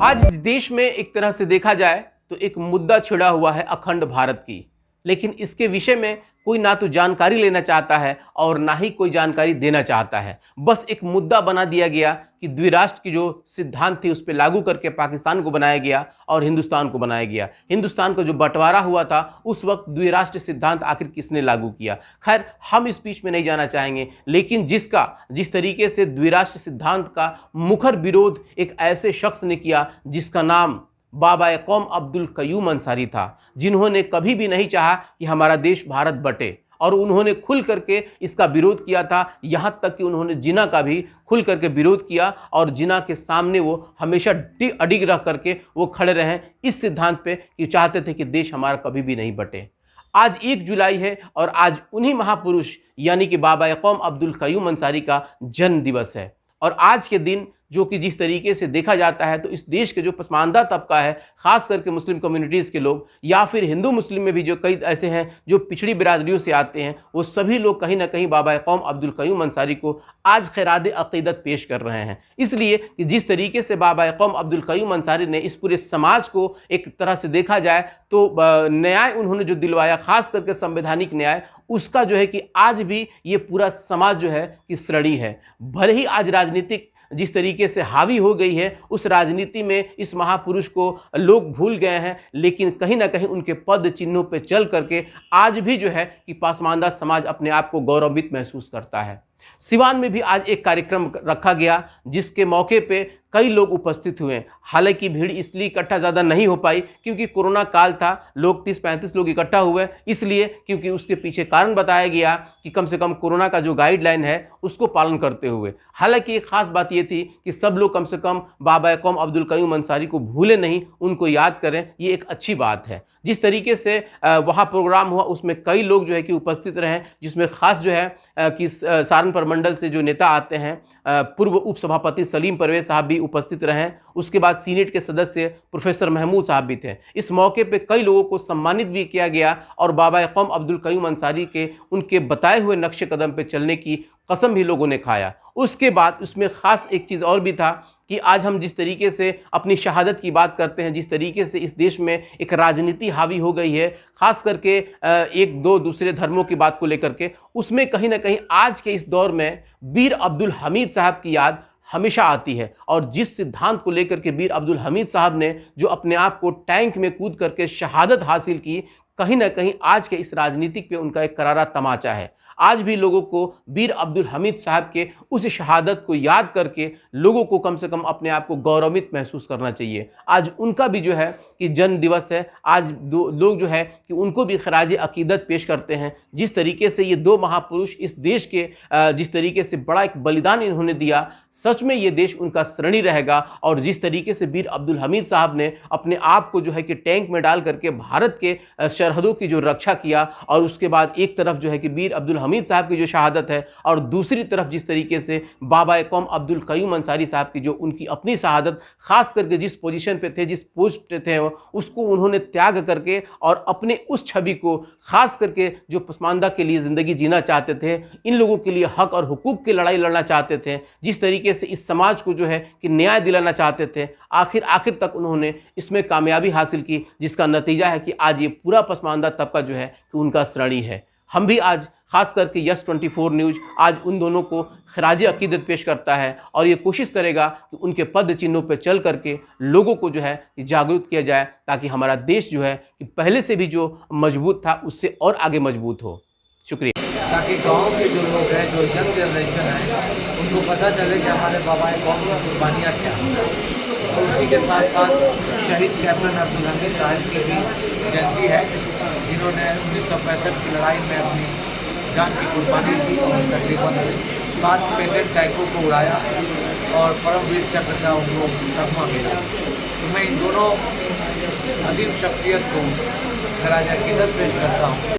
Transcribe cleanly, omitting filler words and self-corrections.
आज देश में एक तरह से देखा जाए तो एक मुद्दा छिड़ा हुआ है अखंड भारत की, लेकिन इसके विषय में कोई ना तो जानकारी लेना चाहता है और ना ही कोई जानकारी देना चाहता है। बस एक मुद्दा बना दिया गया कि द्विराष्ट्र की जो सिद्धांत थी उस पर लागू करके पाकिस्तान को बनाया गया और हिंदुस्तान को बनाया गया। हिंदुस्तान का जो बंटवारा हुआ था उस वक्त द्विराष्ट्र सिद्धांत आखिर किसने लागू किया, खैर हम इस बीच में नहीं जाना चाहेंगे, लेकिन जिस तरीके से द्विराष्ट्र सिद्धांत का मुखर विरोध एक ऐसे शख्स ने किया जिसका नाम बाबा कौम अब्दुल कयूम अंसारी था, जिन्होंने कभी भी नहीं चाहा कि हमारा देश भारत बटे और उन्होंने खुल करके इसका विरोध किया था। यहाँ तक कि उन्होंने जिना का भी खुल करके विरोध किया और जिना के सामने वो हमेशा अडिग रह करके वो खड़े रहे इस सिद्धांत पे कि चाहते थे कि देश हमारा कभी भी नहीं बटे। आज 1 जुलाई है और आज उन्हीं महापुरुष यानी कि बाबा कौम अब्दुल कयूम अंसारी का जन्म दिवस है। और आज के दिन जो कि जिस तरीके से देखा जाता है तो इस देश के जो पसमानदा तबका है, खास करके मुस्लिम कम्युनिटीज़ के लोग या फिर हिंदू मुस्लिम में भी जो कई ऐसे हैं जो पिछड़ी बिरादरियों से आते हैं, वो सभी लोग कहीं ना कहीं बाबा कौम अब्दुल कयूम अंसारी को आज खैरात अक़ीदत पेश कर रहे हैं। इसलिए कि जिस तरीके से बाबा कौम अब्दुल कयूम अंसारी ने इस पूरे समाज को एक तरह से देखा जाए तो न्याय उन्होंने जो दिलवाया, खास करके संवैधानिक न्याय, उसका जो है कि आज भी ये पूरा समाज जो है कि श्रेणी है। भले ही आज राजनीतिक जिस तरीके से हावी हो गई है उस राजनीति में इस महापुरुष को लोग भूल गए हैं, लेकिन कहीं ना कहीं उनके पद चिन्हों पर चल करके आज भी जो है कि पासमानदा समाज अपने आप को गौरवित महसूस करता है। सिवान में भी आज एक कार्यक्रम रखा गया जिसके मौके पे कई लोग उपस्थित हुए। हालांकि भीड़ इसलिए इकट्ठा ज़्यादा नहीं हो पाई क्योंकि कोरोना काल था, लोग 30-35 लोग इकट्ठा हुए, इसलिए क्योंकि उसके पीछे कारण बताया गया कि कम से कम कोरोना का जो गाइडलाइन है उसको पालन करते हुए। हालांकि एक खास बात ये थी कि सब लोग कम से कम बाबा कौम अब्दुल कयूम अंसारी को भूले नहीं, उनको याद करें, ये एक अच्छी बात है। जिस तरीके से वहाँ प्रोग्राम हुआ उसमें कई लोग जो है कि उपस्थित रहे, जिसमें खास जो है कि सारण प्रमंडल से जो नेता आते हैं, पूर्व उपसभापति सलीम परवेज साहब भी उपस्थित रहे। उसके बाद सीनेट के सदस्य प्रोफेसर महमूद साहब भी थे। इस मौके पे कई लोगों को सम्मानित भी किया गया और बाबा कौम अब्दुल कयूम अंसारी के उनके बताए हुए नक्शे कदम पे चलने की कसम भी लोगों ने खाया। उसके बाद उसमें ख़ास एक चीज़ और भी था कि आज हम जिस तरीके से अपनी शहादत की बात करते हैं, जिस तरीके से इस देश में एक राजनीति हावी हो गई है, ख़ास करके एक दो दूसरे धर्मों की बात को लेकर के, उसमें कहीं ना कहीं आज के इस दौर में वीर अब्दुल हमीद साहब की याद हमेशा आती है। और जिस सिद्धांत को लेकर के वीर अब्दुल हमीद साहब ने जो अपने आप को टैंक में कूद करके शहादत हासिल की, कहीं ना कहीं आज के इस राजनीतिक पे उनका एक करारा तमाचा है। आज भी लोगों को वीर अब्दुल हमीद साहब के उस शहादत को याद करके लोगों को कम से कम अपने आप को गौरवित महसूस करना चाहिए। आज उनका भी जो है कि जन्म दिवस है, आज लोग जो है कि उनको भी खराज अकीदत पेश करते हैं। जिस तरीके से ये दो महापुरुष इस देश के जिस तरीके से बड़ा एक बलिदान इन्होंने दिया, सच में ये देश उनका ऋणी रहेगा। और जिस तरीके से वीर अब्दुल हमीद साहब ने अपने आप को जो है कि टैंक में डाल करके भारत के सरहदों की जो रक्षा किया, और उसके बाद एक तरफ जो है कि वीर अब्दुल हमीद साहब की जो शहादत है और दूसरी तरफ जिस तरीके से बाबा कौम अब्दुल कयूम अंसारी साहब की जो उनकी अपनी शहादत, खास करके जिस पोजीशन पे थे, जिस पोस्ट पे थे, उसको उन्होंने त्याग करके और अपने उस छवि को खास करके जो पसमानदा के लिए ज़िंदगी जीना चाहते थे, इन लोगों के लिए हक और हुकूक की लड़ाई लड़ना चाहते थे, जिस तरीके से इस समाज को जो है कि न्याय दिलाना चाहते थे, आखिर तक उन्होंने इसमें कामयाबी हासिल की, जिसका नतीजा है कि आज ये पूरा पसमानदा तबका जो है कि उनका ऋणी है। हम भी आज खास करके यस 24 न्यूज़ आज उन दोनों को खराज अकीदत पेश करता है और ये कोशिश करेगा कि उनके पद चिन्हों पर चल करके लोगों को जो है जागरूक किया जाए, ताकि हमारा देश जो है कि पहले से भी जो मजबूत था उससे और आगे मजबूत हो। शुक्रिया। ताकि गांव के जो लोग हैं, जो यंग जनरेशन है, उनको पता चले कि हमारे बाबा कौम की कुर्बानियाँ क्या हैं। और उसी के साथ साथ शहीद कैप्टन अब्दुल हमीद साहब की भी जयंती है, जिन्होंने 1965 की लड़ाई में अपनी जान की कुर्बानी दी और तकरीबन 7 पेटेंट टैंकों को उड़ाया और परमवीर चक्र का उनको तगमा मिला। तो मैं इन दोनों अजीम शख्सियत को खराज अकीदत पेश करता हूँ।